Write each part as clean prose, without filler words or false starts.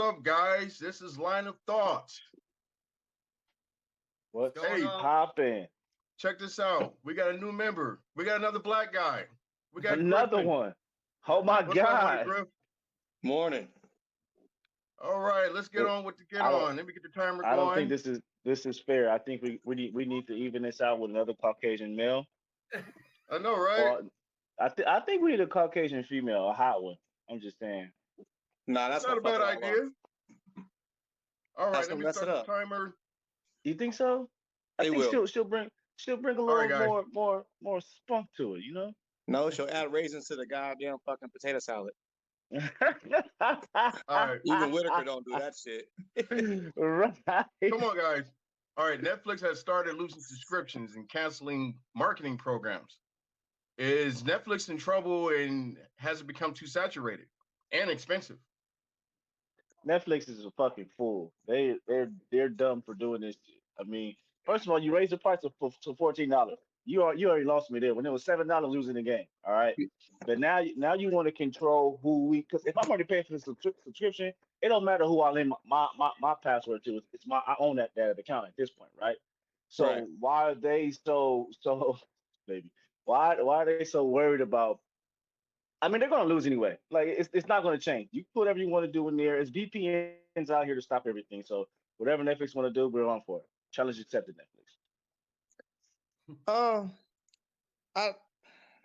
up, guys? This is Line of Thoughts. What's Hey, popping? check this out. We got a new member. We got another black guy. We got Another Griffin. one. Oh my What's up, White God. Griff? Morning. All right, let's get Look, on with the get I don't on. Let me get the timer I don't think going. this is fair. I think we need to even this out with another Caucasian male. I know, right? Or I think we need a Caucasian female, a hot one. I'm just saying. Nah, that's Not a gonna fuck bad it all up. idea. All right, That's let gonna me mess it start up. the timer. You think so? I It think will. she'll bring a All right, little guys. more spunk to it, you know? No, she'll add raisins to the goddamn fucking potato salad. All right, Even Whitaker don't do that shit. Right. come on, guys. All right, Netflix has started losing subscriptions and canceling marketing programs. Is Netflix in trouble and has it become too saturated and expensive? Netflix is a fucking fool. They're dumb for doing this shit. I mean, first of all, you raise the price to $14. You already lost me there when it was $7 losing the game. All right, but now you want to control who we because if I'm already paying for the subscription, it don't matter who I link my password to. It's my I own that account at this point, right? So Right. why are they so baby? Why are they so worried about? I mean, they're going to lose anyway. Like, it's not going to change. You can put whatever you want to do in there. It's VPNs out here to stop everything. So whatever Netflix want to do, we're on for it. Challenge accepted, Netflix. Uh, I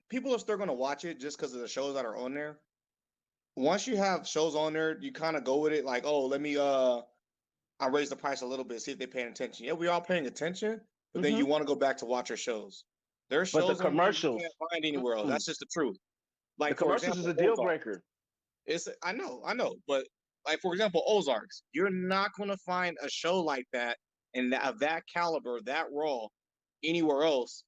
people are still gonna watch it just because of the shows that are on there. Once you have shows on there, you kind of go with it like, oh, let me I raise the price a little bit, see if they're paying attention. Yeah, we all paying attention, but then you want to go back to watch your shows. There are But the shows on there you commercials, can't find anywhere else. mm, That's just the truth. the Like for commercials is example, a deal Ozark. breaker. I know, but like for example, Ozarks. You're not going to find a show like that and of that caliber, that raw, anywhere else.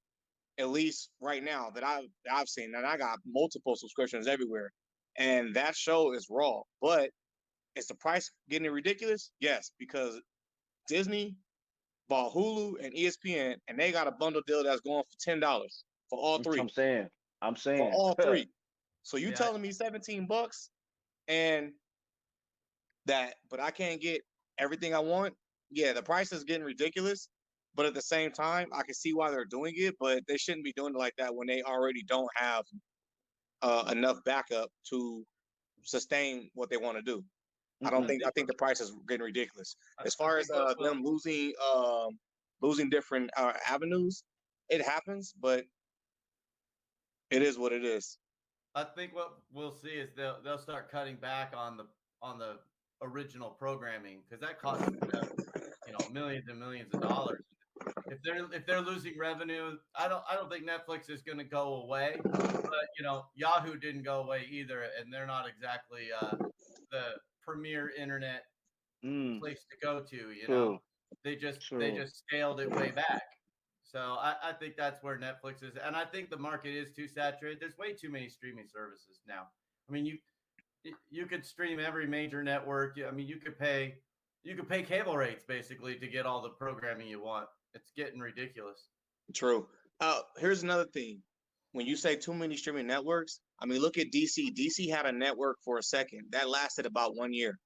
At least right now that I've seen, and I got multiple subscriptions everywhere, and that show is raw. But is the price getting ridiculous? Yes, because Disney bought Hulu and ESPN, and they got a bundle deal that's going for $10 for all three. I'm For saying. all three. So you Yeah, telling me $17 and that, but I can't get everything I want? Yeah, the price is getting ridiculous. But at the same time, I can see why they're doing it, but they shouldn't be doing it like that when they already don't have enough backup to sustain what they want to do. I don't Mm-mm. think. I think the price is getting ridiculous. As I far as think what will them losing different avenues, it happens, but it is what it is. I think what we'll see is they'll start cutting back on the original programming because that costs millions and millions of dollars. If they're losing revenue, I don't think Netflix is going to go away. But Yahoo didn't go away either, and they're not exactly the premier internet Mm, place to go to. true, They just true. scaled it way back. So I think that's where Netflix is, and I think the market is too saturated. There's way too many streaming services now. I mean, you could stream every major network. I mean, you could pay cable rates basically to get all the programming you want. It's getting ridiculous. True. Here's another thing. When you say too many streaming networks, I mean, look at DC. DC had a network for a second that lasted about 1 year,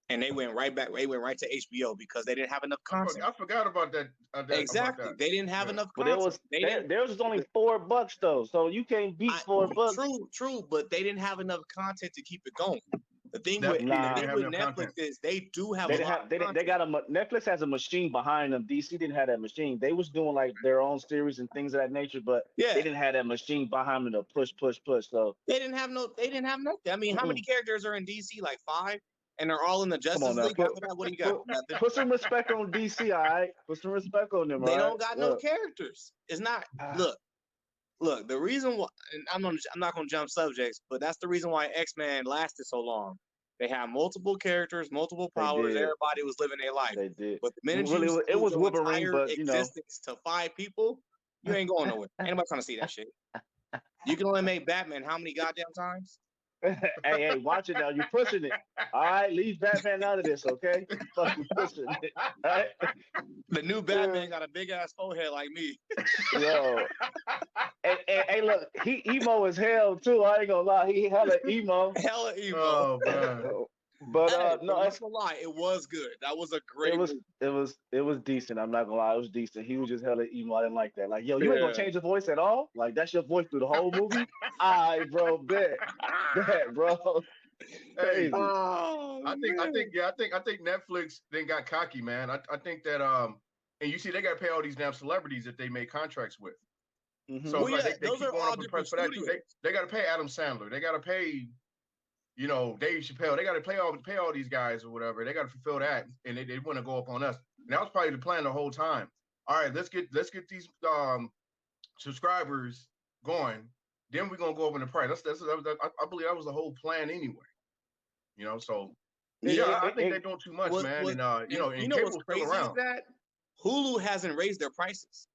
and they went right back. They went right to HBO because they didn't have enough content. I forgot about that. Exactly. They didn't have Yeah. enough But content. They didn't. theirs was only $4 though, so you can't beat $4. True, but they didn't have enough content to keep it going. The thing Netflix with Nah. didn't have enough Netflix content. is they do have They a didn't lot have of they content. got Netflix has a machine behind them. DC didn't have that machine. They was doing like their own series and things of that nature, but Yeah, they didn't have that machine behind them to push. So they didn't have no. They didn't have nothing. I mean, how many characters are in DC? Like 5, and they're all in the come on Justice now, League. After that, what do you got? Nothing. put some respect on DC, all right? Put some respect on them, all They right? don't got no Look, characters. It's not. ah, Look. The reason why, and I'm not gonna jump subjects, but that's the reason why X-Men lasted so long. They had multiple characters, multiple they powers. did, Everybody was living their life. they did. But the minute Well, you it split was your Wolverine, entire but existence to 5 people, you ain't going nowhere. Ain't nobody trying to see that shit. You can only make Batman how many goddamn times? hey, watch it now. You're pushing it. All right, leave Batman out of this, okay? You fucking pushing it. All right? The new Batman got a big ass forehead like me. Yo. Hey, look, he emo as hell too. I ain't gonna lie. He hella emo. Hella emo. Oh man. But Hey, no, I'm not gonna lie, it was good. That was a great movie. it was decent. I'm not gonna lie, it was decent. He was just hella emo. I didn't like that. Like, yo, you ain't gonna Yeah. change your voice at all? Like, that's your voice through the whole movie? Alright, bro, bet, bro. Hey, Crazy. Oh, I think Netflix then got cocky, man. I think that and you see they got to pay all these damn celebrities that they make contracts with. Mhm. So Well, it's like yeah, they those keep are going all up in price different for that too. studios. They got to pay Adam Sandler. They got to pay, Dave Chappelle. They got to pay all these guys or whatever. They got to fulfill that, and they want to go up on us. And that was probably the plan the whole time. All right, let's get these subscribers going. Then we're gonna go up in the price. I believe that was the whole plan anyway. So yeah, I think they're doing too much, man. And and you know what's cable's still crazy is around. that Hulu hasn't raised their prices.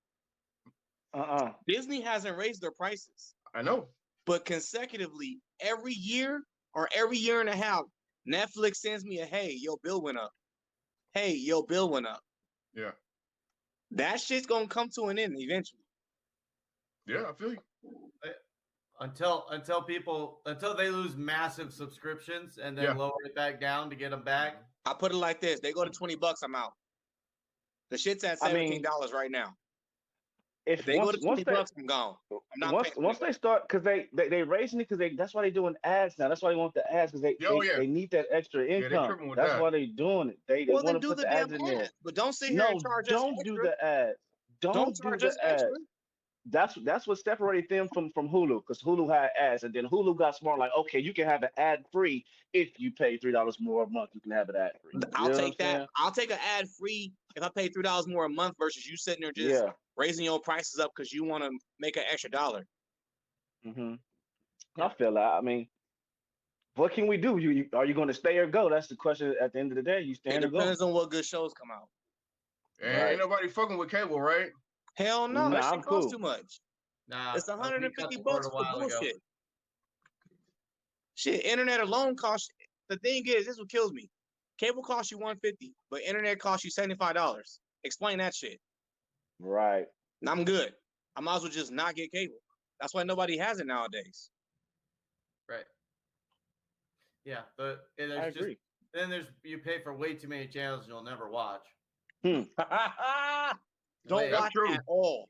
Uh-uh. Disney hasn't raised their prices. I know. But consecutively, every year or every year and a half, Netflix sends me a hey, your bill went up. Hey, your bill went up. Yeah. That shit's gonna come to an end eventually. Yeah, I feel you. Until they lose massive subscriptions and then lower it back down to get them back. I put it like this: they go to $20, I'm out. The shit's at $17 right now. If they go to $20, I'm gone. I'm not once they start, because they raising it, because that's why they doing ads now. That's why they want the ads, because they need that extra income. That's why they doing it. They want to do put the the ads in damn there. ads, but don't sit here and charge us don't extra. do the ads. Don't do charge the us ads. extra. That's what separated them from Hulu, because Hulu had ads, and then Hulu got smart, like, okay, you can have it ad free if you pay $3 more a month. You can have it ad free. I'll take that. I'll take an ad free if I pay $3 more a month versus you sitting there just raising your prices up because you want to make an extra dollar. I feel that. I mean, what can we do? Are you going to stay or go? That's the question. At the end of the day, you staying or go? It depends on what good shows come out. Ain't nobody fucking with cable, right? Hell no, that shit costs too much. Nah, it's $150 for bullshit. Shit, internet alone costs. The thing is, this is what kills me. Cable costs you $150, but internet costs you $75. Explain that shit. Right. And I'm good. I might as well just not get cable. That's why nobody has it nowadays. Right. Yeah, but I agree. Then you pay for way too many channels you'll never watch. Don't watch at all.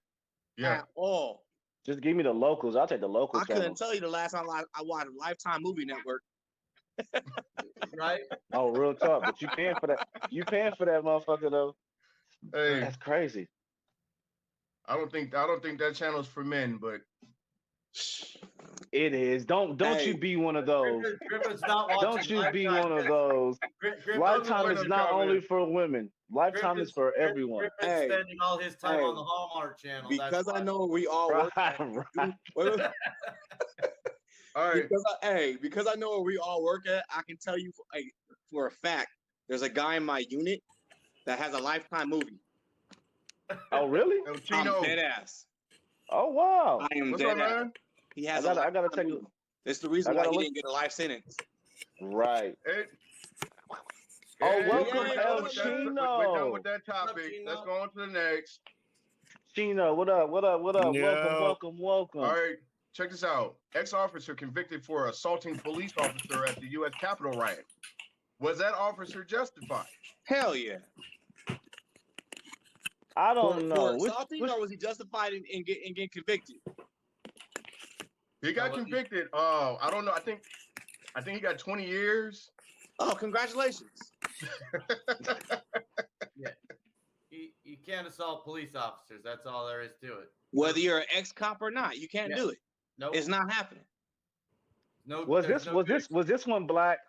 Yeah. At all. Just give me the locals. I'll take the local channels. Couldn't tell you the last time I watched Lifetime Movie Network. Right? Oh, real talk. But you paying for that. You paying for that motherfucker though. Hey, that's crazy. I don't think that channel's for men, but it is. Don't you be one of those. Griffin's not watching. Don't you be one of those. Lifetime is not only for women. Lifetime is for everyone. Griffin's spending all his time on the Hallmark Channel. Because I know we all work. All right. Because I know where we all work at, I can tell you for a fact, there's a guy in my unit that has a Lifetime movie. Oh, really? I'm dead ass. Oh, wow. I am dead ass. He has I gotta take a. That's the reason why he didn't get a life sentence. Right. Welcome, El Chino. We're done with that topic. Let's go on to the next. Chino, what up? Yeah. Welcome. All right, check this out. Ex-officer convicted for assaulting police officer at the U.S. Capitol riot. Was that officer justified? Hell yeah. I don't know. For assaulting, or was he justified in getting convicted? He got convicted. I don't know. I think he got 20 years. Oh, congratulations. Yeah. You can't assault police officers. That's all there is to it. Whether you're an ex-cop or not, you can't do it. Nope. It's not happening. No. Was this one black?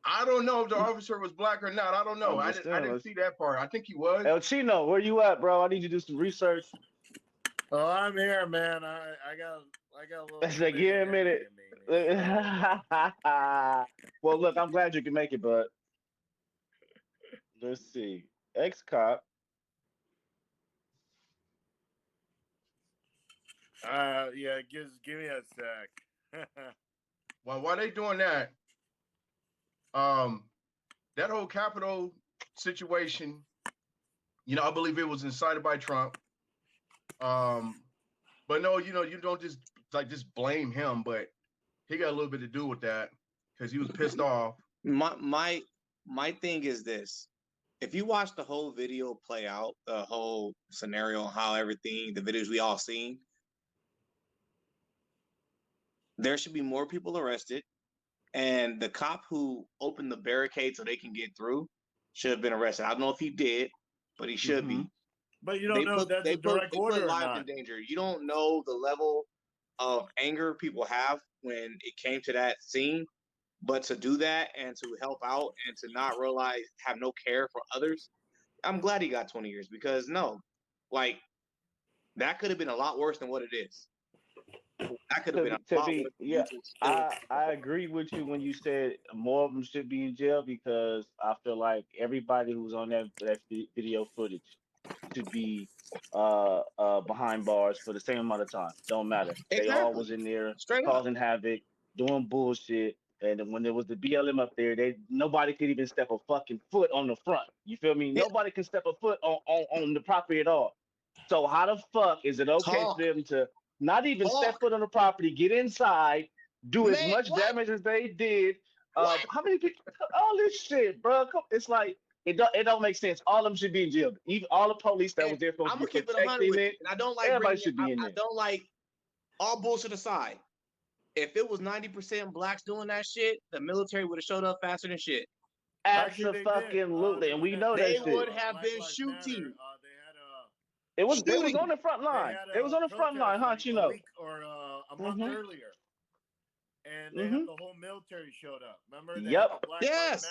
I don't know if the officer was black or not. I don't know. I didn't see that part. I think he was. El Chino, where you at, bro? I need you to do some research. Oh, I'm here, man. I got a little. It's like, yeah, a minute. Well, look, I'm glad you can make it, but let's see. Ex-cop. Yeah, give me a sec. Well, while they doing that, that whole Capitol situation, I believe it was incited by Trump. But no, you don't just blame him, but he got a little bit to do with that because he was pissed off. My thing is this: if you watch the whole video play out, the whole scenario, how everything, the videos we all seen, there should be more people arrested, and the cop who opened the barricade so they can get through should have been arrested. I don't know if he did, but he should be. But you don't know if that's a direct order or lives not. in danger. You don't know the level of anger people have when it came to that scene, but to do that and to help out and to not realize, have no care for others, I'm glad he got 20 years because that could have been a lot worse than what it is. That could have been a lot worse. Yeah, I agree with you when you said more of them should be in jail because I feel like everybody who's on that video footage should be behind bars for the same amount of time. Don't matter. They all was in there causing havoc, doing bullshit. And when there was the BLM up there, nobody could even step a fucking foot on the front. You feel me? Yeah. Nobody can step a foot on the property at all. So how the fuck is it okay for them to not even step foot on the property, get inside, do as much damage as they did? How many people? All this shit, bro. It's like it don't make sense. All of them should be in jail. Even all the police that was there supposed to be protecting it. And I don't like everybody should be in there. I don't like all bullshit aside. If it was 90% blacks doing that shit, the military would have showed up faster than shit. Absolutely, and we know that shit. They would have been shooting. It was on the front line. It was on the front line, huh? Like a month earlier, and they had the whole military showed up. Remember? Yes.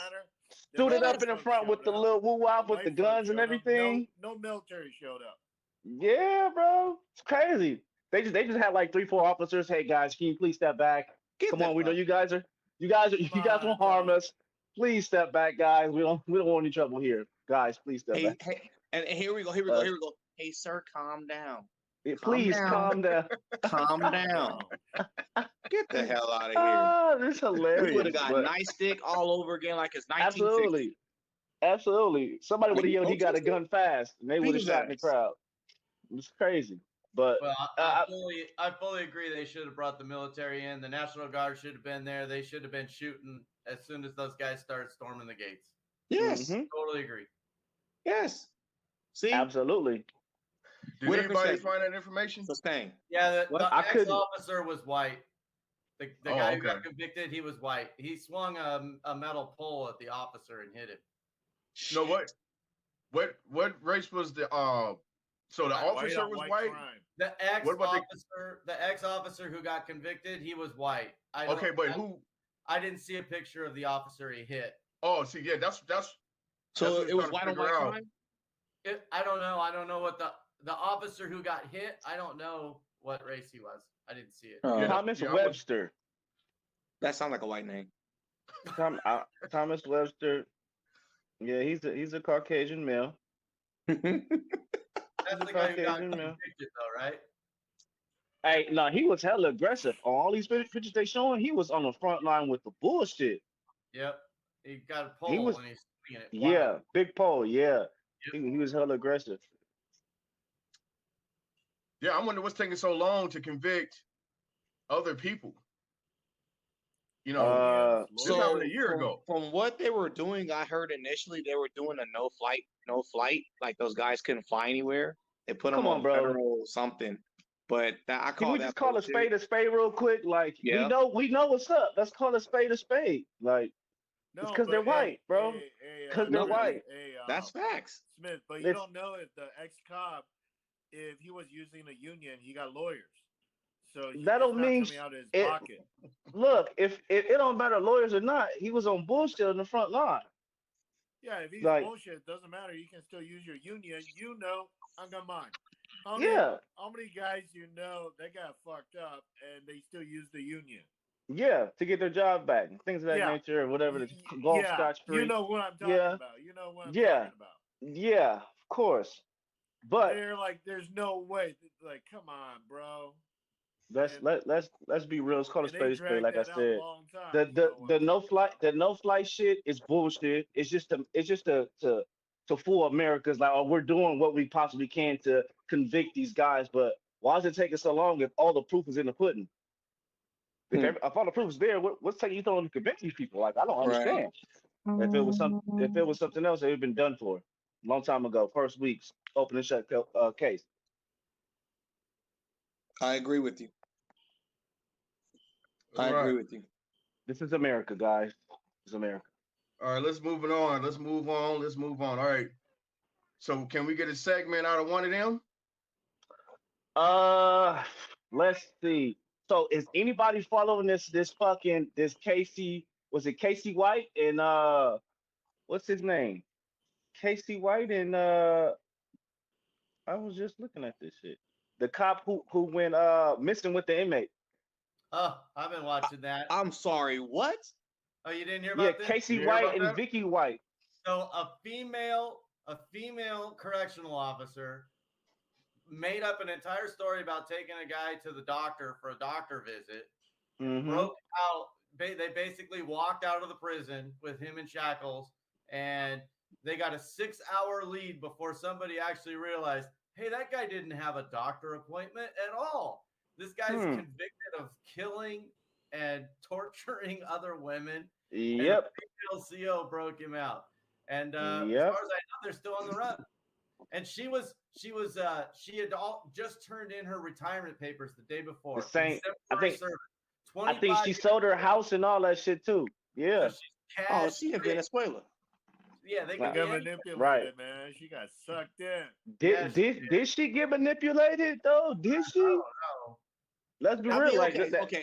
Stood it up in the front with the little woo-wop with the guns and everything. No military showed up. Yeah, bro, it's crazy. They just had like 3-4 officers. Hey guys, can you please step back? Come on, we know you guys won't harm us. Please step back, guys. We don't want any trouble here, guys. Please step back. Hey, and here we go. Hey, sir, calm down. Please calm down. Calm down. Get the hell out of here. Oh, this is hilarious. We would have got nightstick all over again like it's 1960. Absolutely. Somebody would have yelled, he got a gun fast, and they would have shot in the crowd. It's crazy. But I fully agree. They should have brought the military in. The National Guard should have been there. They should have been shooting as soon as those guys started storming the gates. Yes. Totally agree. Yes. See? Absolutely. Did anybody find that information? Sustain. Yeah, the ex-officer was white. The guy who got convicted, he was white. He swung a metal pole at the officer and hit him. No, what race was the so the officer was white? The ex-officer who got convicted, he was white. Who? I didn't see a picture of the officer he hit. Oh, see, yeah, that's so it was white on white crime? I don't know. I don't know what the officer who got hit, I don't know what race he was. I didn't see it. Thomas Webster. That sounds like a white name. Thomas Webster. Yeah, he's a Caucasian male. That's the guy who got convicted, though, right? Hey, no, he was hella aggressive. On all these pictures they showing, he was on the front line with the bullshit. Yep. He got a pole and he's swinging it. Yeah, big pole, yeah. Yep. He was hella aggressive. Yeah, I wonder what's taking so long to convict other people. You know, this happened a year ago. From what they were doing, I heard initially they were doing a no flight. Like those guys couldn't fly anywhere. They put them on federal something. But I call Can we just call a spade real quick? Like we know what's up. Let's call a spade. Like it's because they're white, bro. Because they're white. That's facts. Smith, but you don't know if the ex-cop, if he was using a union, he got lawyers. So that don't mean coming out of his pocket. Look, if it don't matter lawyers or not, he was on bullshit in the front line. Yeah, if he's bullshit, it doesn't matter. You can still use your union. You know, I got mine. How many guys you know that got fucked up and they still use the union? Yeah, to get their job back, things of that nature, or whatever. The golf scotch free. You know what I'm talking about. You know what I'm talking about. Yeah, of course. But they're like, there's no way. Like, come on, bro. Let's be real. Let's call it spade. Like I said, the no flight shit is bullshit. It's just to fool America's like, oh, we're doing what we possibly can to convict these guys. But why is it taking so long if all the proof is in the pudding? If all the proof is there, what's taking you to convince these people? Like, I don't understand. If it was something else, it would have been done for a long time ago. First week's open and shut case. I agree with you. I agree with you. This is America, guys. This is America. All right, let's move on. All right. So can we get a segment out of one of them? Let's see. So is anybody following this Casey? Was it Casey White and what's his name? Casey White and I was just looking at this shit. The cop who went missing with the inmate. Oh, I've been watching that. I'm sorry, what? Oh, you didn't hear about this? Yeah, Casey White and Vicky White. So a female correctional officer made up an entire story about taking a guy to the doctor for a doctor visit. Broke out. They basically walked out of the prison with him in shackles, and they got a 6-hour lead before somebody actually realized, hey, that guy didn't have a doctor appointment at all. This guy's convicted of killing and torturing other women. Yep. And the CO broke him out. And as far as I know, they're still on the run. And she had just turned in her retirement papers the day before. The same. I think she sold her house and all that shit too. Yeah. So she in Venezuela. Yeah, they got manipulated, man. She got sucked in. Did she get manipulated though? Did she? No. Let's be real.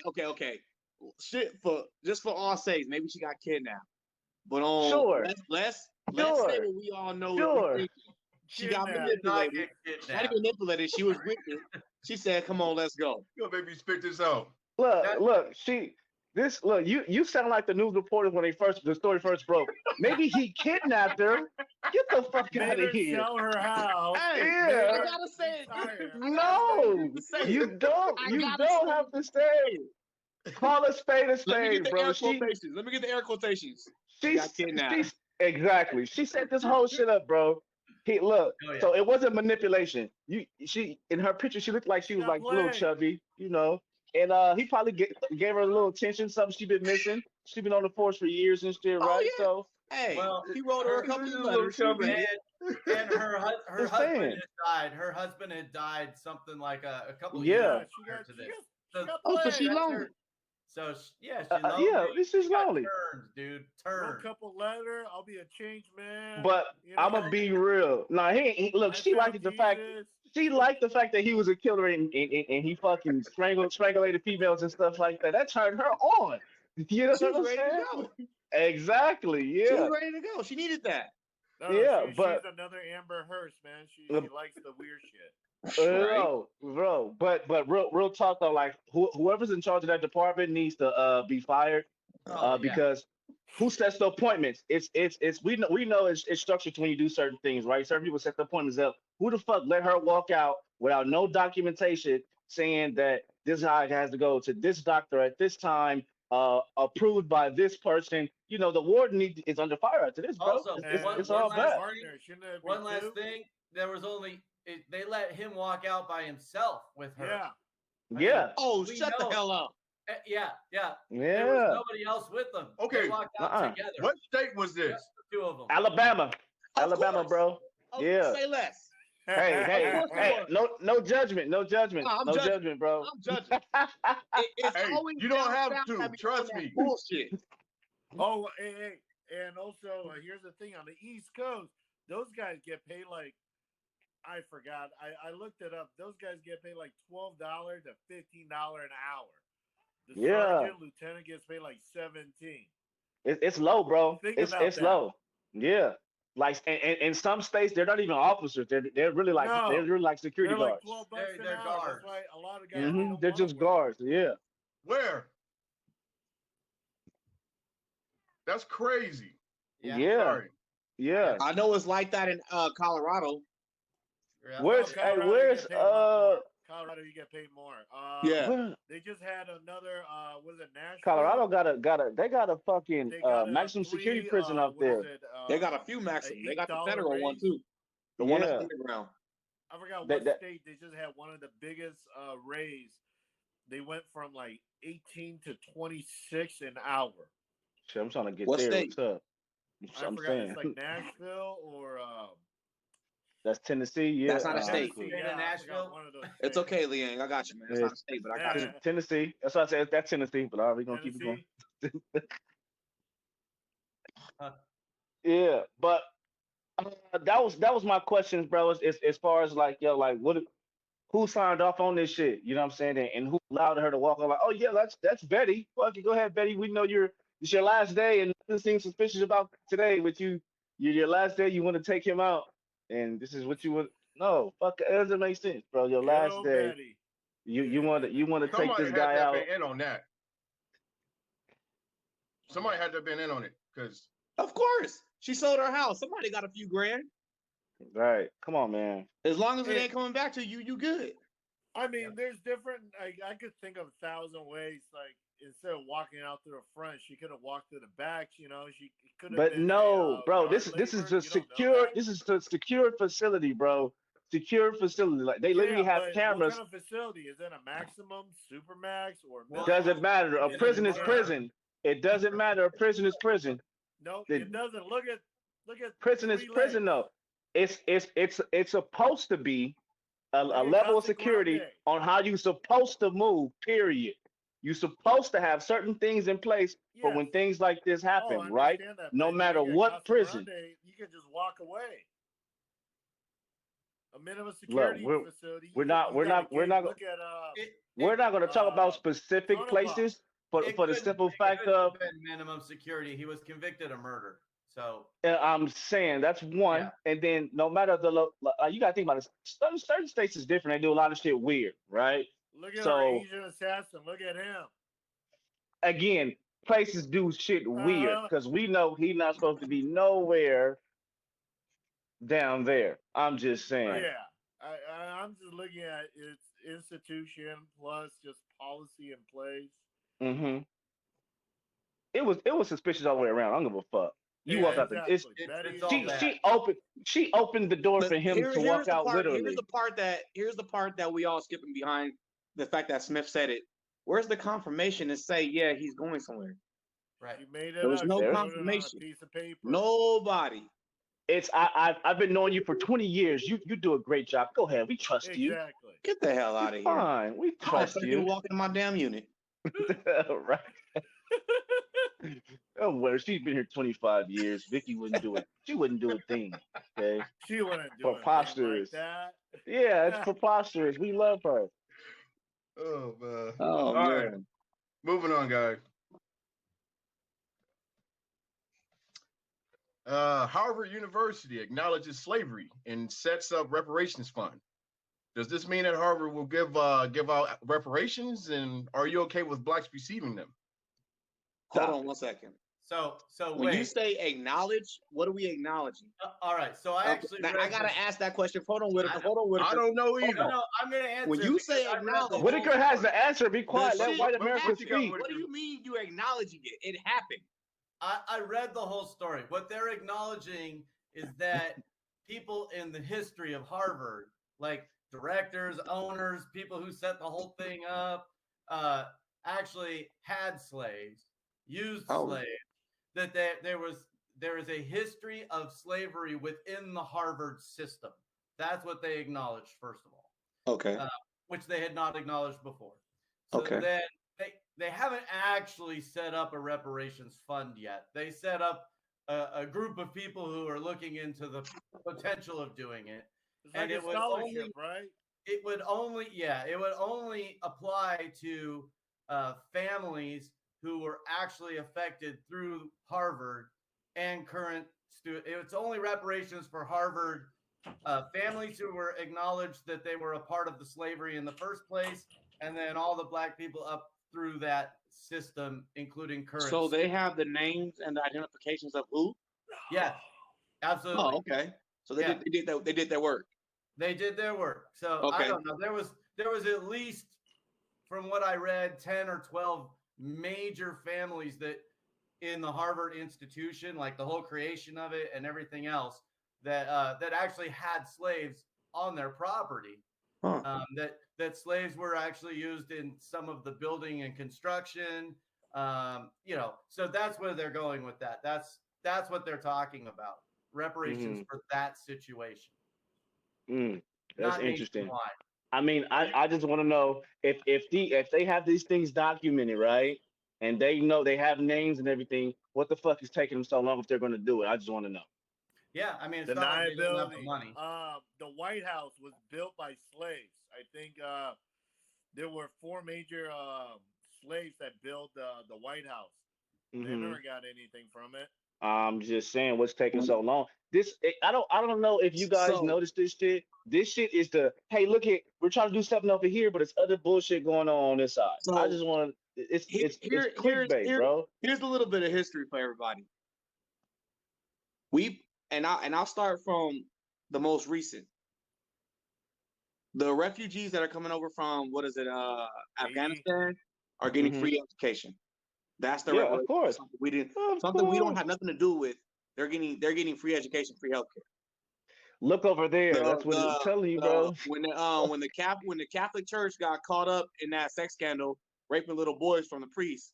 Okay. Shit, for all sakes, maybe she got kidnapped. But let's say what we all know. She got manipulated. Not manipulated. She was with it. She said, "Come on, let's go." Yo, baby, spit this out. Look. You sound like the news reporters when the story first broke. Maybe he kidnapped her. Get the fuck out of here. Sell her house. Hey, yeah. I gotta say it. No, you don't. You don't have to say it. Call a spade, bro. Let me get the air quotations. She got kidnapped. Exactly. She set this whole shit up, bro. So it wasn't manipulation. She in her picture, she looked like she was like a little chubby, you know. And he probably gave her a little attention, something she'd been missing. She'd been on the force for years and shit, right? Yeah. So he wrote her a couple of letters. And her husband had died. Her husband had died something like a couple years prior to this. So she's lonely. So she's lonely. This is lonely. Turns, dude. A couple letter, I'll be a changed man. But I'm gonna be real. No, look. She liked the fact. She liked the fact that he was a killer and he fucking strangulated females and stuff like that. That turned her on. You know what I'm saying? Exactly. Yeah. She was ready to go. She needed that. No, she's another Amber Hearst, man. She likes the weird shit. Bro. But real talk though, like whoever's in charge of that department needs to be fired. Because who sets the appointments? We know it's structured when you do certain things, right? Certain people set the appointments up. Who the fuck let her walk out without no documentation saying that this guy has to go to this doctor at this time, approved by this person? You know, the warden is under fire after this, bro. Also, it's all bad. One last thing, there was only they let him walk out by himself with her. Yeah. Shut the hell up. Yeah. There was nobody else with them. Okay. They walked out together. What state was this? Just the two of them. Alabama, bro. Yeah. Say less. Hey, no judgment, no judgment, bro. I'm judging. You don't have to. Trust me. Bullshit. Hey, and also here's the thing: on the East Coast, those guys get paid like I forgot. I looked it up. Those guys get paid like $12 to $15 an hour. The sergeant, lieutenant gets paid like 17. It's low, bro. It's low. Yeah. Like in some states, they're not even officers. They're really like security guards. Like $12 an hour. Guards. That's why a lot of guys they're just guards. Yeah. Where? That's crazy. Yeah. Sorry. Yeah. I know it's like that in Colorado. Where's Colorado, you get paid more. They just had another. Was it Nashville? Colorado got a fucking maximum security prison up there. They got a few maximum. They got the federal one too. The one that's underground. I forgot what state. They just had one of the biggest raise they went from like 18 to 26 an hour. Shit, I'm trying to get What there. state? What's up? I forgot. It's like Nashville or that's Tennessee. Yeah, That's not a state. Yeah, Nashville. One of those It's okay, Liang. I got you, man. It's not a state, but I got you. Tennessee. That's why I said that's Tennessee. But we're gonna keep it going. Yeah, but that was my questions, bro. As far as like, yo, like who signed off on this shit? You know what I'm saying? And who allowed her to walk on? Like, oh yeah, that's Betty. Fuck it, go ahead, Betty. We know it's your last day, and nothing seems suspicious about today. With your last day, you want to take him out, and this is what you would. No, fuck, it doesn't make sense, bro. Your last day, Betty. you want to take this guy out. Somebody had to have been in on that. Somebody had to have been in on it, because of course she sold her house. Somebody got a few grand. Right. Come on, man. As long as it ain't coming back to you, you good. I mean, there's different. I could think of 1,000 ways. Like instead of walking out through the front, she could have walked through the back. You know, she could have. But no, bro. This is a secure. This is a secured facility, bro. Secure facility. Like they literally have cameras. What kind of facility is it? A maximum, supermax, or doesn't matter. A prison is prison. It doesn't matter. A prison is prison. No, it doesn't. Look at. Prison is prison, though. It's supposed to be a level of security on how you're supposed to move. Period. You're supposed to have certain things in place for when things like this happen, right? That, no matter what prison. You can just walk away. A minimum security facility. We're not going to talk about specific places for the simple fact of minimum security. He was convicted of murder. So I'm saying that's one, and then no matter you gotta think about it. Certain states is different. They do a lot of shit weird, right? Look at our Asian assassin. Look at him. Again, places do shit weird because we know he's not supposed to be nowhere down there. I'm just saying. Yeah, I'm just looking at its institution plus just policy in place. Mm-hmm. It was suspicious all the way around. I don't give a fuck. You walk out she opened the door for him to walk out literally. Here's the part that we all skipping behind the fact that Smith said it. Where's the confirmation to say he's going somewhere? Right. There was no confirmation. Piece of paper. Nobody. I've been knowing you for 20 years. You do a great job. Go ahead. We trust you. Exactly. Get the hell out of here. Fine. We trust you. Walking my damn unit. Right. Don't worry, she's been here 25 years. Vicky wouldn't do it. She wouldn't do a thing. Okay. She wouldn't do preposterous. Like that. Yeah, it's preposterous. We love her. Oh man. Oh man. Right. Moving on, guys. Harvard University acknowledges slavery and sets up reparations fund. Does this mean that Harvard will give out reparations? And are you okay with blacks receiving them? Hold on 1 second. So when you say acknowledge, what are we acknowledging? All right. So I actually I gotta ask that question. Hold on, Whitaker. I don't know either. No, I'm gonna answer. When you say acknowledge, Whitaker has the answer. Be quiet. Let white America speak. What do you mean you acknowledging it? It happened. I read the whole story. What they're acknowledging is that people in the history of Harvard, like directors, owners, people who set the whole thing up, actually had slaves, used slaves. That there is a history of slavery within the Harvard system. That's what they acknowledged, first of all. Okay. Which they had not acknowledged before. So then they haven't actually set up a reparations fund yet. They set up a group of people who are looking into the potential of doing it. It's like a scholarship, right? It would only apply to families who were actually affected through Harvard and current students. It's only reparations for Harvard families who were acknowledged that they were a part of the slavery in the first place, and then all the black people up through that system, including current. So they have the names and the identifications of who? Yeah, absolutely. Oh, okay. So they did their work. They did their work. So I don't know. There was at least, from what I read, 10 or 12 major families that in the Harvard institution, like the whole creation of it and everything else, that actually had slaves on their property. Huh. that slaves were actually used in some of the building and construction. So that's where they're going with that. That's what they're talking about. Reparations for that situation. That's not interesting. nationwide. I mean, I just want to know if they have these things documented, right? And they know they have names and everything, what the fuck is taking them so long if they're going to do it? I just want to know. Yeah, I mean, it's not like they don't have the money. The White House was built by slaves. I think there were 4 major slaves that built the White House. They never got anything from it. I'm just saying, what's taking so long? I don't know if you guys noticed this shit. This shit is hey, look it, we're trying to do something over here, but it's other bullshit going on this side. So I just want to. It's clickbait, bro. Here's a little bit of history for everybody. I'll start from the most recent. The refugees that are coming over from Afghanistan are getting free education. That's the of course. Something we don't have nothing to do with. They're getting free education, free healthcare. Look over there. That's what I'm telling you, bro. When the Catholic Church got caught up in that sex scandal, raping little boys from the priest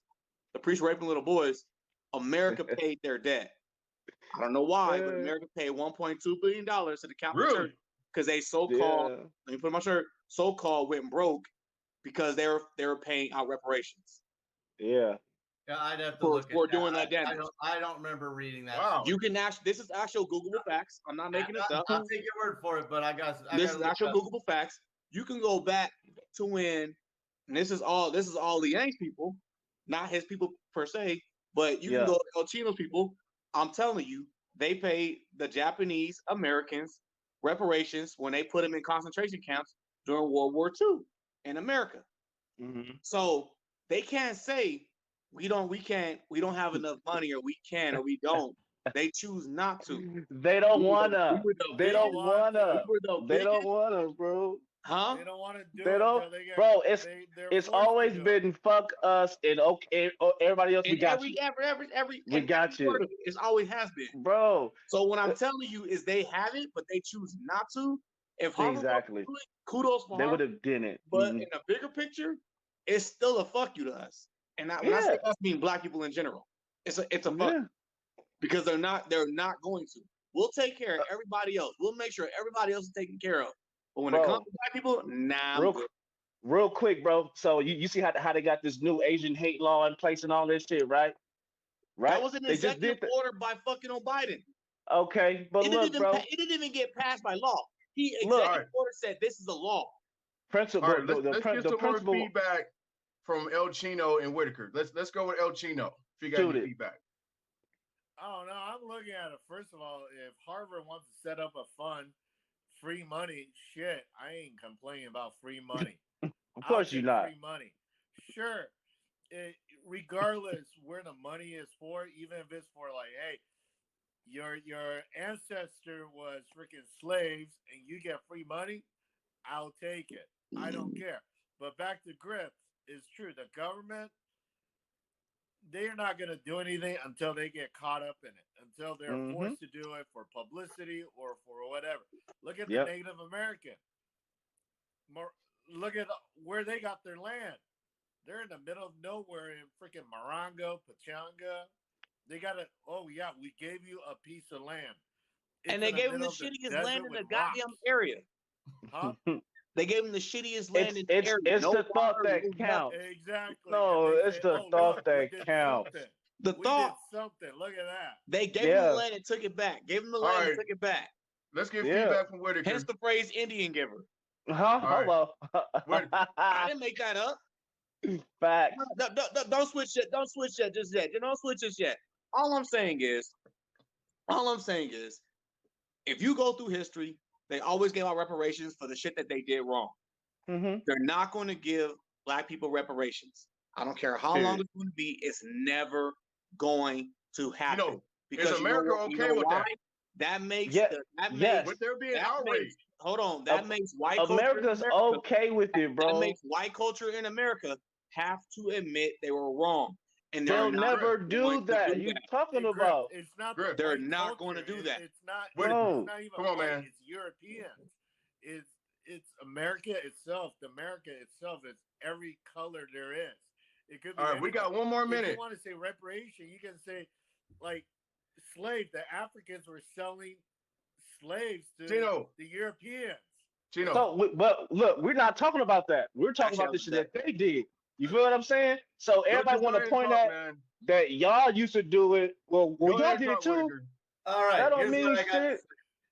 raping little boys, America paid their debt. I don't know why, but America paid $1.2 billion to the Catholic Church because they so-called, let me put my shirt, so-called went broke because they were paying out reparations. Yeah. Yeah, I'd have to look at doing that damage. I don't remember reading that. Wow. You can this is actual Googleable facts. I'm not making this up. I'll take your word for it, but this is actual Googleable facts. You can go back to when, and this is all Liang's people, not his people per se, but you can go to El Chino's people. I'm telling you, they paid the Japanese Americans reparations when they put them in concentration camps during World War II in America. So they can't say we don't have enough money, or we can, or we don't. They choose not to. They don't wanna. They don't wanna, bro. Huh? They don't want to do they don't, it. They get, bro. It's always been fuck us and okay, everybody else. We got you. We got you. It always has been, bro. So what I'm telling you is they have it, but they choose not to. If Harvard exactly, kudos for they would have done it. But in a bigger picture, it's still a fuck you to us. And when I say us, mean black people in general. It's a fuck because they're not going to. We'll take care of everybody else. We'll make sure everybody else is taken care of. But when it comes to black people, real quick, bro. So you see how they got this new Asian hate law in place and all this shit, right? That was an executive order by fucking Biden. Okay, but look, bro. It didn't even get passed by law. Executive order said this is a law. Principle. Right, let's get some more feedback from El Chino and Whitaker. Let's go with El Chino. If you got any feedback. Oh no, I'm looking at it. First of all, if Harvard wants to set up a fund, free money, shit, I ain't complaining about free money. Of course you're not. Free money, sure. Regardless where the money is for, even if it's for like, hey, your ancestor was freaking slaves and you get free money, I'll take it. I don't care. But back to Griff, it's true. The government, they're not going to do anything until they get caught up in it, until they're forced to do it for publicity or for whatever. Look at the Native American. Look at where they got their land. They're in the middle of nowhere in freaking Morongo, Pachanga. They got it. Oh, yeah, we gave you a piece of land. And they gave them the shittiest land in the goddamn area. Huh? They gave them the shittiest land in the area. It's the thought that counts. Exactly. No, it's the thought that counts. The thought. We did something. Look at that. They gave them the land and took it back. Gave them the land and took it back. Let's get feedback from Whitaker. Hence the phrase Indian giver. Hello. I didn't make that up. Facts. Don't switch it. Don't switch that just yet. Don't switch this yet. All I'm saying is, if you go through history, they always gave out reparations for the shit that they did wrong. They're not going to give black people reparations. I don't care how long it's going to be. It's never going to happen. Because is America okay with that? That makes with there being outrage. Hold on. That makes white America's okay with it, bro. That makes white culture in America have to admit they were wrong. And they'll never do that. You're talking about. It's not. They're not going to do that. It's not. Bro, it's not even come on, man. It's Europeans. it's America itself. The America itself is every color there is. It could be. All right, we got one more minute. If you want to say reparation, you can say like slave. The Africans were selling slaves to the Europeans. Gino. So, but look, we're not talking about that. We're talking about the shit that they did. You feel what I'm saying? So everybody want to point out that y'all used to do it. Well, y'all did it too. All right, that don't mean shit.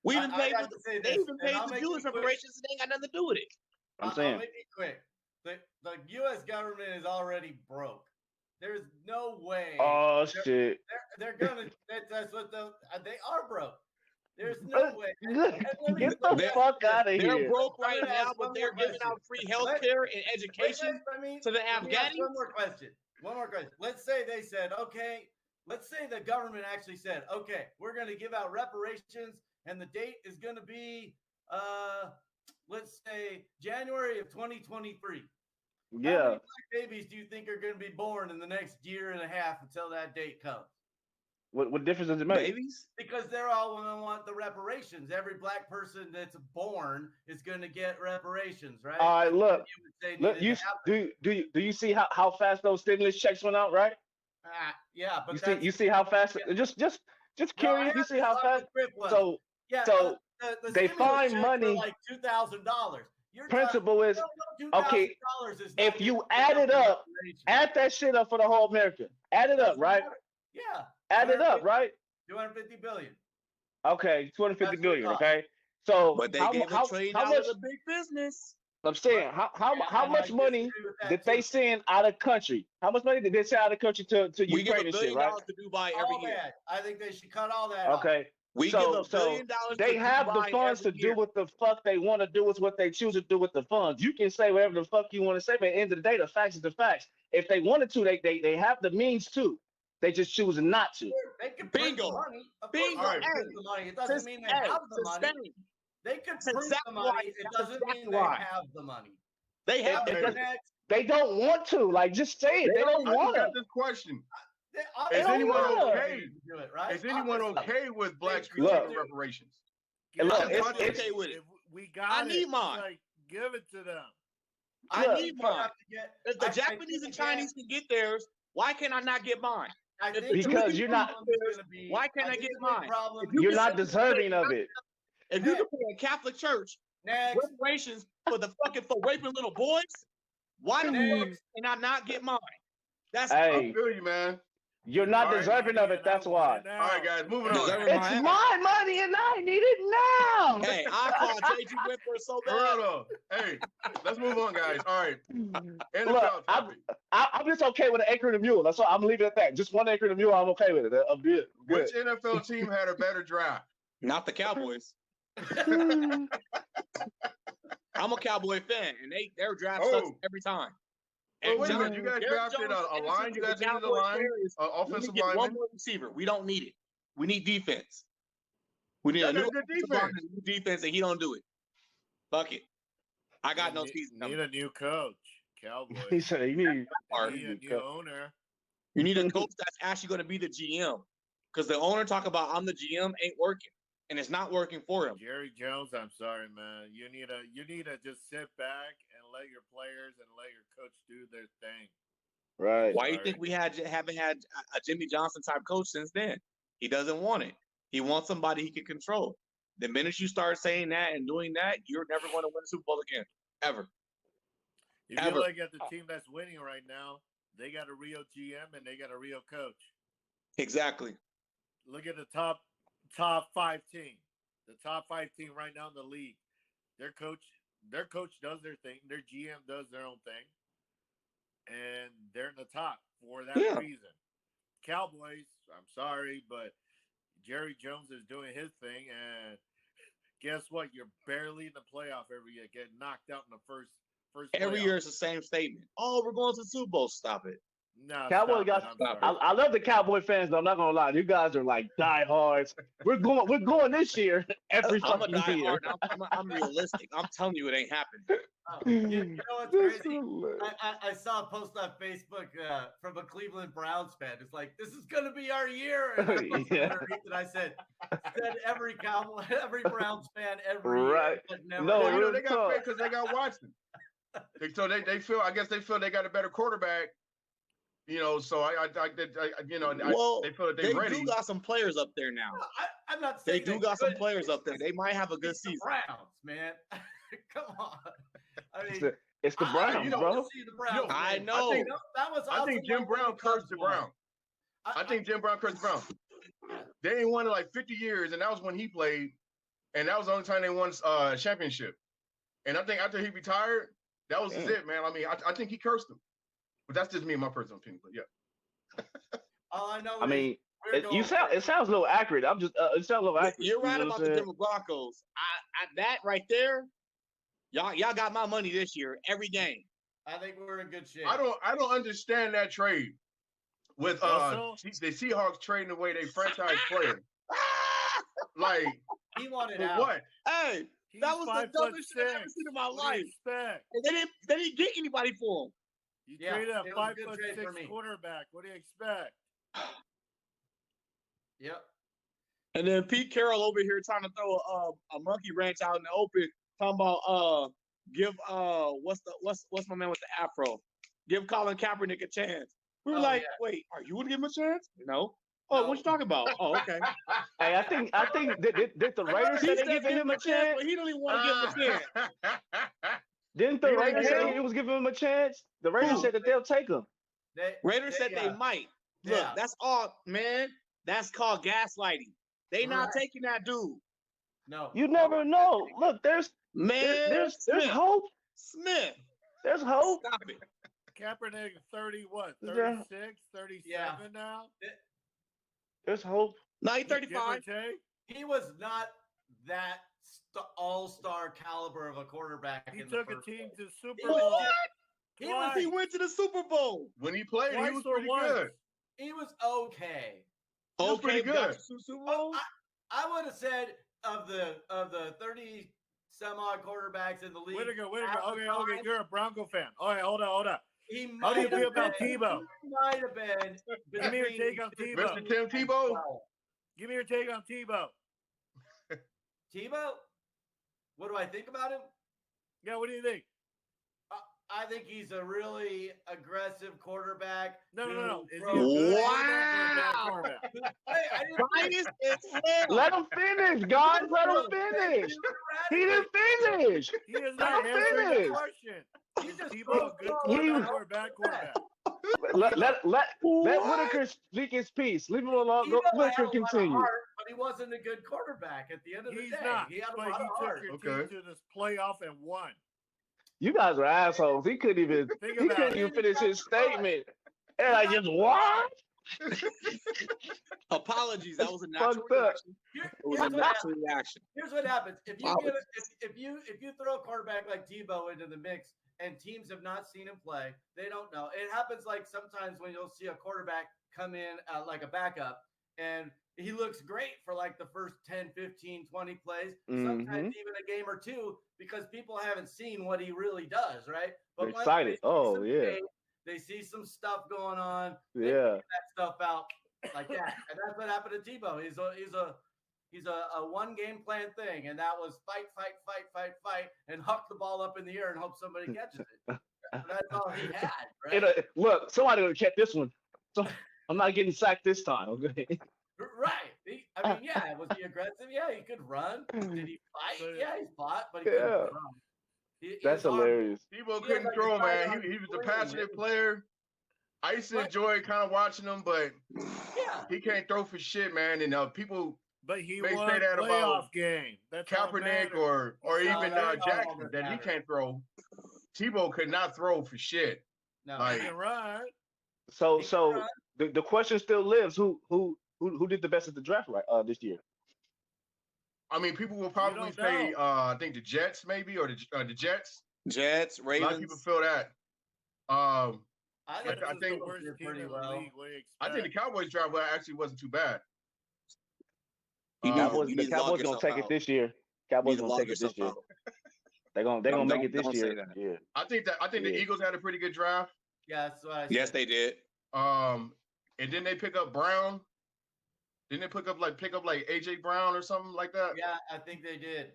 We even paid the Jewish reparations, and they ain't got nothing to do with it. I'm saying. I'll make it quick. The U.S. government is already broke. There's no way. Oh shit! They're gonna. That's what they are broke. There's no way. Get the fuck out of here. They're broke right now, but they're giving out free health care and education to the Afghans. One more question. Let's say they said, okay. Let's say the government actually said, okay, we're going to give out reparations, and the date is going to be, let's say, January of 2023. Yeah. How many black babies do you think are going to be born in the next year and a half until that date comes? What difference does it make? Babies? Because they're all going to want the reparations. Every black person that's born is going to get reparations, right? All right, look, do you see how fast those stimulus checks went out, right? Yeah, but you see how fast? Just curious. You see how fast? So they find money. Like $2,000. Principle is okay. If you add it up, add that shit up for the whole America. Add it up, right? Yeah. Add it up, right? 250 billion. Okay, 250 billion. Okay, so but they gave a trade out of the big business. I'm saying, how much money did they send out of country? How much money did they send out of country to Ukraine and shit, right? To Dubai every year. I think they should cut all that. Okay. We give $1 billion. They have the funds to do what the fuck they want to do. Is what they choose to do with the funds. You can say whatever the fuck you want to say, but at the end of the day, the facts is the facts. If they wanted to, they have the means to. They just choose not to. They can print the money. Bingo. The money. It doesn't mean they have the money. They can print the money. It doesn't mean they have the money. They have They don't want to. Like, just say it. They don't want to. This question. Is anyone okay? Is anyone okay with blacks receiving reparations? Look, it's okay with it. We got I need mine. Like, give it to them. I need mine. If the Japanese and Chinese can get theirs, why can't I not get mine? Because you're not. Why can't I get mine? You're not deserving of it. If you can pay a Catholic church reparations for raping little boys, why the fuck can I not get mine? I feel you, man. You're not deserving of it. That's why. All right, guys, moving on. It's my money and I need it now. Hey, I thought JG went for so bad. Hey, let's move on, guys. All right. Look, I'm just okay with an acre and a mule. That's all. I'm leaving it at that. Just one acre and a mule. I'm okay with it. I'm good. Which NFL team had a better draft? Not the Cowboys. I'm a Cowboy fan, and their draft sucks every time. And wait a minute, you guys drafted a line. You guys needed a line, offensive lineman. One more receiver. We don't need it. We need defense. We need a new defense, and he don't do it. Fuck it. I got no season. Need a new coach. Cowboys. He said you need a new owner. You need a coach that's actually going to be the GM, because the owner talk about I'm the GM ain't working. And it's not working for him. Jerry Jones, I'm sorry, man. You need to just sit back and let your players and let your coach do their thing. Right. Why do you think we haven't had a Jimmy Johnson type coach since then? He doesn't want it. He wants somebody he can control. The minute you start saying that and doing that, you're never going to win a Super Bowl again, ever. You feel like at the team that's winning right now, they got a real GM and they got a real coach. Exactly. Look at the top 5 team. The top 5 team right now in the league. Their coach does their thing. Their GM does their own thing. And they're in the top for that reason. Cowboys, I'm sorry, but Jerry Jones is doing his thing, and guess what? You're barely in the playoff every year. Get knocked out in the first every playoff. year it's the same statement. Oh, we're going to the Super Bowl. Stop it. No, Cowboys got. I love the Cowboy fans, though. I'm not gonna lie. You guys are like diehards. We're going this year. Every fucking year. I'm realistic. I'm telling you, it ain't happening. You know what's crazy? I saw a post on Facebook from a Cleveland Browns fan. It's like, this is gonna be our year. And I said every Cowboy, every Browns fan every year, but never. No, well, you know, they got paid because they got Watson. So they feel. I guess they feel they got a better quarterback. You know, so they feel that they're ready. They do got some players up there now. No, I'm not saying they do got some players up there. They might have a good season. Browns, man. Come on. I mean, it's the Browns, bro. The Browns, I know. I think Jim Brown cursed the Browns. I think Jim Brown cursed the Browns. They ain't won in like 50 years, and that was when he played, and that was the only time they won a championship. And I think after he retired, that was it, man. I mean, I think he cursed them. But that's just me and my personal opinion. But yeah. All I know. It sounds a little accurate. I'm just it sounds a little accurate. You're right about the Denver Broncos. That right there, y'all got my money this year every game. I think we're in good shape. I don't understand that trade with the Seahawks trading away their franchise player. Like he wanted for out. What? Hey, that was the dumbest shit I've ever seen in my life. And they didn't get anybody for him. You traded a 5'6" quarterback. What do you expect? Yep. And then Pete Carroll over here trying to throw a monkey wrench out in the open, talking about give what's my man with the afro? Give Colin Kaepernick a chance. We were wait, are you gonna give him a chance? No. Oh, what you talking about? Oh, okay. Hey, I think did the Raiders say they giving him a chance? But he don't even want to give him a chance. Didn't the Raiders say he was giving him a chance? The Raiders said that they'll take him. Raiders said they might. Look, that's all, man. That's called gaslighting. They not taking that dude. No. You never know. Look, there's hope. Smith. There's hope. Stop it. Kaepernick 36, 37 now? There's hope. No, he's 35. He was not that all-star caliber of a quarterback. He took a team to Super Bowl. He went to the Super Bowl. When he played, he was pretty good. He was okay. He was pretty good. Super Bowl? I would have said of the 30 some odd quarterbacks in the league. Way to go. Okay. You're a Bronco fan. All right, hold on. How do you feel about Tebow? He might have been. Give me your take on Tebow. Mr. Tim Tebow? Give me your take on Tebow. Tebow? What do I think about him? Yeah, what do you think? I think he's a really aggressive quarterback. No. Is he a good quarterback? Let him finish, guys. Let him finish. He didn't finish. He is not answering the question. He's just Tebow, a good quarterback. Let Whitaker speak his piece. Leave him alone. Whitaker continue. But he wasn't a good quarterback at the end of the day. He's not. He had a but lot he of took heart. your team to this playoff and won. You guys are assholes. He couldn't even finish his statement. And I just what? Apologies. That was a natural reaction. It was a natural reaction. Here's what happens. If you throw a quarterback like Tebow into the mix and teams have not seen him play, they don't know. It happens like sometimes when you'll see a quarterback come in like a backup and he looks great for like the first 10, 15, 20 plays, sometimes even a game or two, because people haven't seen what he really does, right? But they're excited. Oh, yeah. They see some stuff going on. Yeah. They figure that stuff out like that. And that's what happened to Tebow. He's a one game plan thing. And that was fight, and huck the ball up in the air and hope somebody catches it. That's all he had, right? Look, somebody will catch this one. So I'm not getting sacked this time. Okay. Right. Was he aggressive? Yeah, he could run. Did he fight? Yeah, he fought, but he couldn't run. That's hilarious. Tebow couldn't throw, man. He was a passionate player. I used to enjoy kind of watching him, but he can't throw for shit, man. And people may say that about game. That's Kaepernick or even Jackson, that he can't throw. Tebow could not throw for shit. No, he can run. So the question still lives: Who did the best at the draft this year? I mean, people will probably say, I think the Jets maybe, or the Jets. Jets, Ravens. A lot of people feel that. I think the worst team in the league. What do you expect? I think the Cowboys draft actually wasn't too bad. The Cowboys gonna take it this year. Cowboys gonna take it this year. They're gonna make it this year. Yeah. I think the Eagles had a pretty good draft. Yeah, that's what I said. Yes, they did. And then they pick up Brown. Didn't they pick up like AJ Brown or something like that? Yeah, I think they did.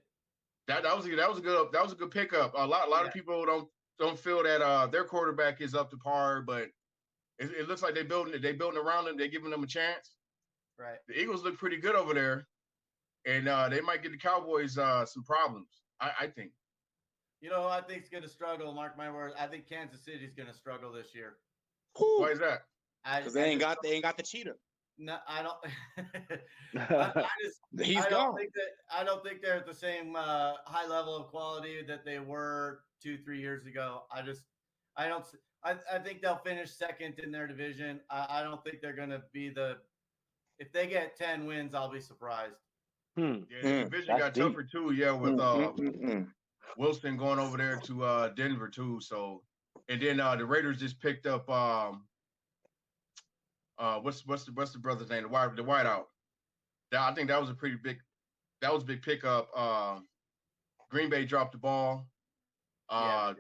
That was a good pickup. A lot of people don't feel that their quarterback is up to par, but it looks like they building around him. They're giving them a chance. Right. The Eagles look pretty good over there, and they might give the Cowboys some problems. I think. You know, I think it's going to struggle. Mark my words. I think Kansas City's going to struggle this year. Why is that? Because they ain't got the cheater. No, I don't. He's gone. I don't think they're at the same high level of quality that they were 2-3 years ago. I think they'll finish second in their division. I don't think they're going to be if they get 10 wins, I'll be surprised. Yeah, the division got tougher too. Yeah, with Wilson going over there to Denver too. So, and then the Raiders just picked up what's the brother's name? The wideout. I think that was a big pickup. Green Bay dropped the ball.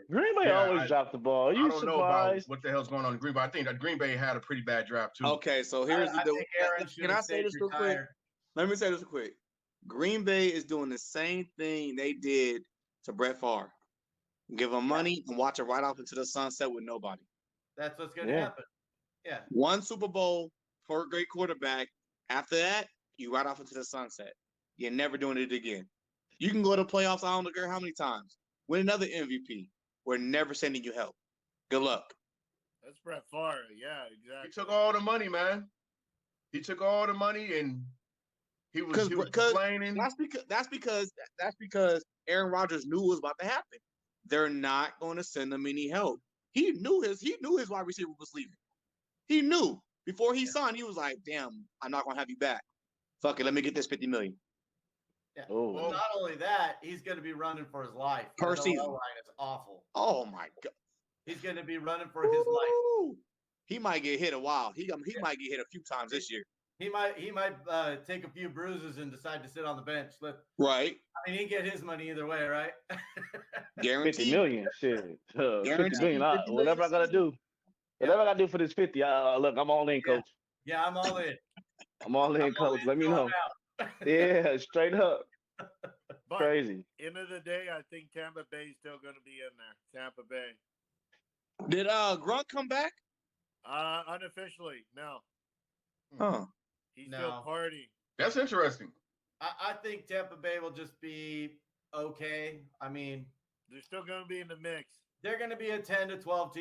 Green Bay always dropped the ball. Are you surprised? Know about what the hell's going on in Green Bay. I think that Green Bay had a pretty bad draft too. Okay, so here's can I say this real quick? Let me say this real quick. Green Bay is doing the same thing they did to Brett Favre. Give him money and watch it right off into the sunset with nobody. That's what's going to happen. Yeah. One Super Bowl for a great quarterback. After that, you right off into the sunset. You're never doing it again. You can go to playoffs, I don't care how many times. Win another MVP. We're never sending you help. Good luck. That's Brett Favre. Yeah, exactly. He took all the money, man. He took all the money and he was complaining. That's because Aaron Rodgers knew what was about to happen. They're not going to send him any help. He knew his wide receiver was leaving. He knew before he signed. He was like, "Damn, I'm not going to have you back. Fuck it, let me get this $50 million." Yeah. Well, not only that, he's going to be running for his life. Per season. Line is awful. Oh my God. He's going to be running for his life. He might get hit a while. He might get hit a few times this year. He might take a few bruises and decide to sit on the bench. Right. I mean, he get his money either way, right? Guaranteed. $50 million, shit. $50 million. Whatever I gotta do. Whatever I gotta do for this 50. Look, I'm all in, coach. Yeah, I'm all in. I'm all in, coach. Let me know. Yeah, straight up. But crazy. End of the day, I think Tampa Bay is still going to be in there. Tampa Bay. Did Grunt come back? Unofficially, no. Huh. He's still partying. That's interesting. I think Tampa Bay will just be okay. I mean, they're still going to be in the mix. They're going to be a 10 to 12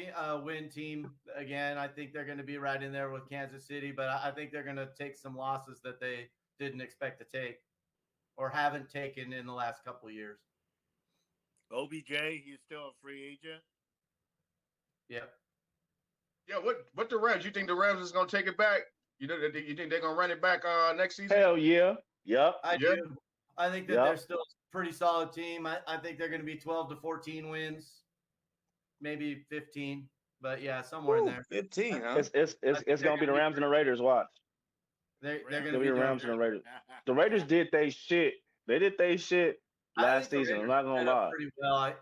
win team again. I think they're going to be right in there with Kansas City, but I think they're going to take some losses that they didn't expect to take or haven't taken in the last couple of years. OBJ, he's still a free agent. Yep. Yeah, what the Rams? You think the Rams is going to take it back? You think they're going to run it back next season? Hell yeah. Yep. I do. I think that they're still a pretty solid team. I think they're going to be 12 to 14 wins, maybe 15. But yeah, somewhere in there. 15, huh? It's going to be the Rams and the Raiders. Watch. They're going to be the Rams and the Raiders. The Raiders did their shit. They did their shit last season. I'm not going to lie. Pretty well. I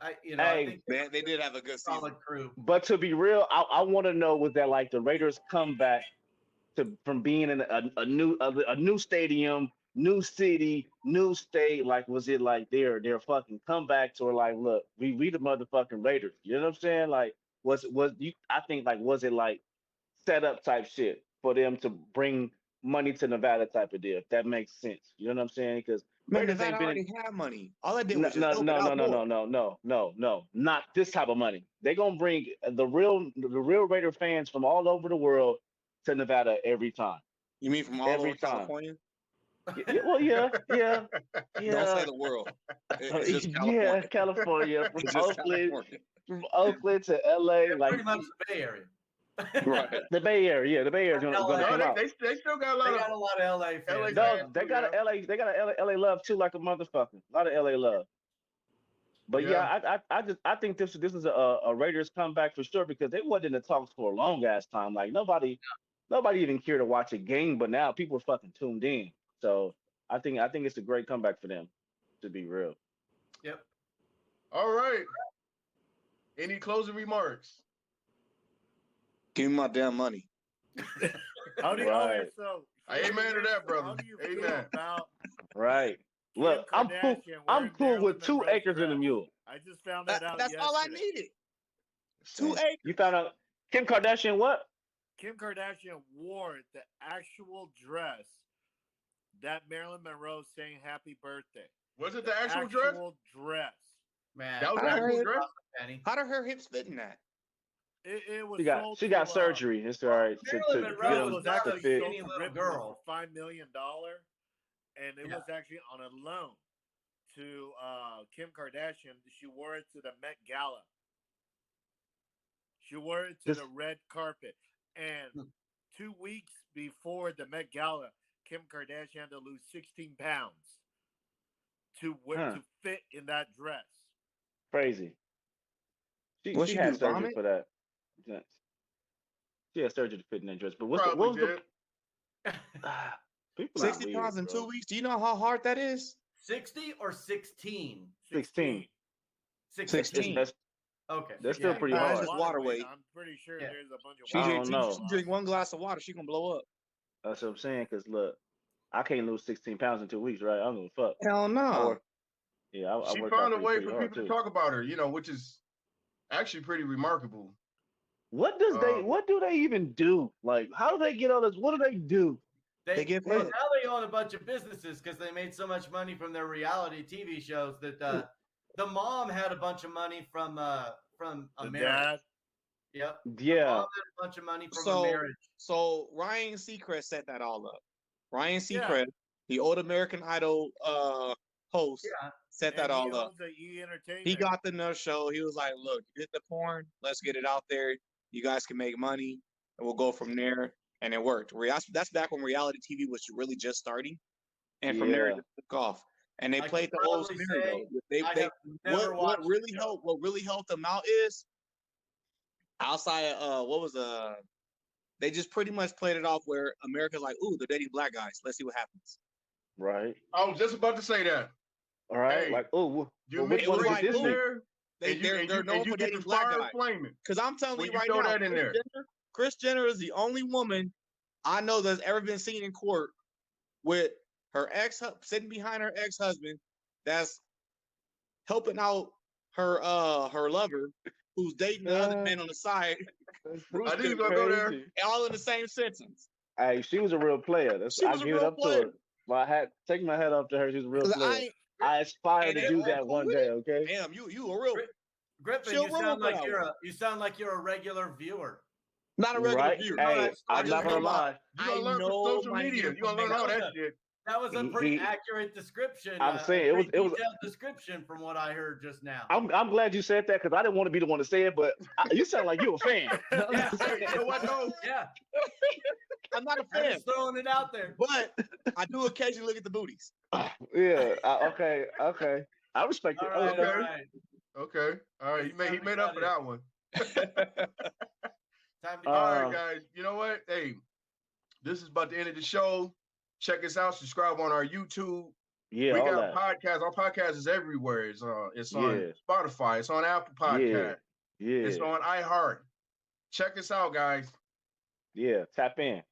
think they did have a good solid crew. But to be real, I want to know, was that like the Raiders come back from being in a new stadium, new city, new state? Like, was it like their fucking comeback to like, look, we the motherfucking Raiders? You know what I'm saying? Like, was it like set up type shit for them to bring money to Nevada type of deal? If that makes sense, you know what I'm saying? Because Raiders ain't already have money. All I did was no, not this type of money. They gonna bring the real Raider fans from all over the world to Nevada every time. You mean from all over California? Well, yeah. Don't say the world. It's just California. Yeah, California. From Oakland to LA, like pretty much the Bay Area. Right. The Bay Area. The Bay Area is gonna come out. They still got a lot of LA fans. No, they got a LA love too, like a motherfucker. A lot of LA love. But I think this is a Raiders comeback for sure because they wasn't in the talks for a long ass time. Like nobody even cared to watch a game, but now people are fucking tuned in. So I think it's a great comeback for them, to be real. Yep. All right. Any closing remarks? Give me my damn money. How do you Right. so Amen to that, brother. How do you feel Amen. about Right. Kim Look, I'm Kardashian cool wearing with Marilyn 2 Monroe's acres in a dress? mule. I just found that out That's yesterday. all I needed. 2 acres. You found out Kim Kardashian what? Kim Kardashian wore the actual dress that Marilyn Monroe saying happy birthday. Was it the actual dress? dress. Man, That was the actual dress? How do her hips fit in that? It was She got surgery. It's all right. Marilyn Monroe was not a fit. skinny little girl. For $5 million, and it was actually on a loan to Kim Kardashian. She wore it to the Met Gala. She wore it to the red carpet. And 2 weeks before the Met Gala, Kim Kardashian had to lose 16 pounds to fit in that dress. Crazy. She had surgery for that. She had surgery to fit in that dress. But what was the 60 pounds in 2 weeks? Do you know how hard that is? 60 or 16? 16. 16. Okay. That's still pretty hard. Just water weight. I'm pretty sure there's a bunch of She drink 1 glass of water, she's gonna blow up. That's what I'm saying. Because look, I can't lose 16 pounds in 2 weeks, right? I don't give a fuck. Hell no. She found a way for people to talk about her, which is actually pretty remarkable. What do they even do? Like, how do they get all this? What do they do? They get now they own a bunch of businesses because they made so much money from their reality TV shows that the mom had a bunch of money from a marriage. Yep. Yeah. The mom had a bunch of money from a marriage. So Ryan Seacrest set that all up. Ryan Seacrest, the old American Idol host, set that all up. He got the no show. He was like, "Look, you did the porn. Let's get it out there. You guys can make money, and we'll go from there." And it worked. That's back when reality TV was really just starting, and from there it took off. And they played the old scenario. What really helped them out is outside. They just pretty much played it off where America's like, "Ooh, they're dating black guys. Let's see what happens." Right. I was just about to say that. All right. Hey, like, oh, which one is this? They're known for dating black guys. Because I'm telling you right now, Kris Jenner is the only woman I know that's ever been seen in court with her sitting behind her ex-husband that's helping out her lover who's dating the other man on the side. I didn't go there. All in the same sentence. Hey, she was a real player. I give it up to her. I had taking my head off to her. She's a real player. I aspire to do that one day. Okay. Damn, you a real Griffin. You sound like you're a regular viewer. Not a regular viewer. Hey, I'm not gonna lie. You gonna learn from social media. You gonna learn all that shit. That was a pretty accurate description. I'm saying it was a description from what I heard just now. I'm glad you said that because I didn't want to be the one to say it, but you sound like you're a fan. You know what though? Yeah. I'm not a fan. I'm just throwing it out there. But I do occasionally look at the booties. Yeah. Okay. I respect it. All right. All right. He made up for that one. All right, guys. You know what? Hey, this is about the end of the show. Check us out. Subscribe on our YouTube. Yeah, we got podcasts. Our podcast is everywhere. It's on Spotify. It's on Apple Podcast. Yeah. It's on iHeart. Check us out, guys. Yeah. Tap in.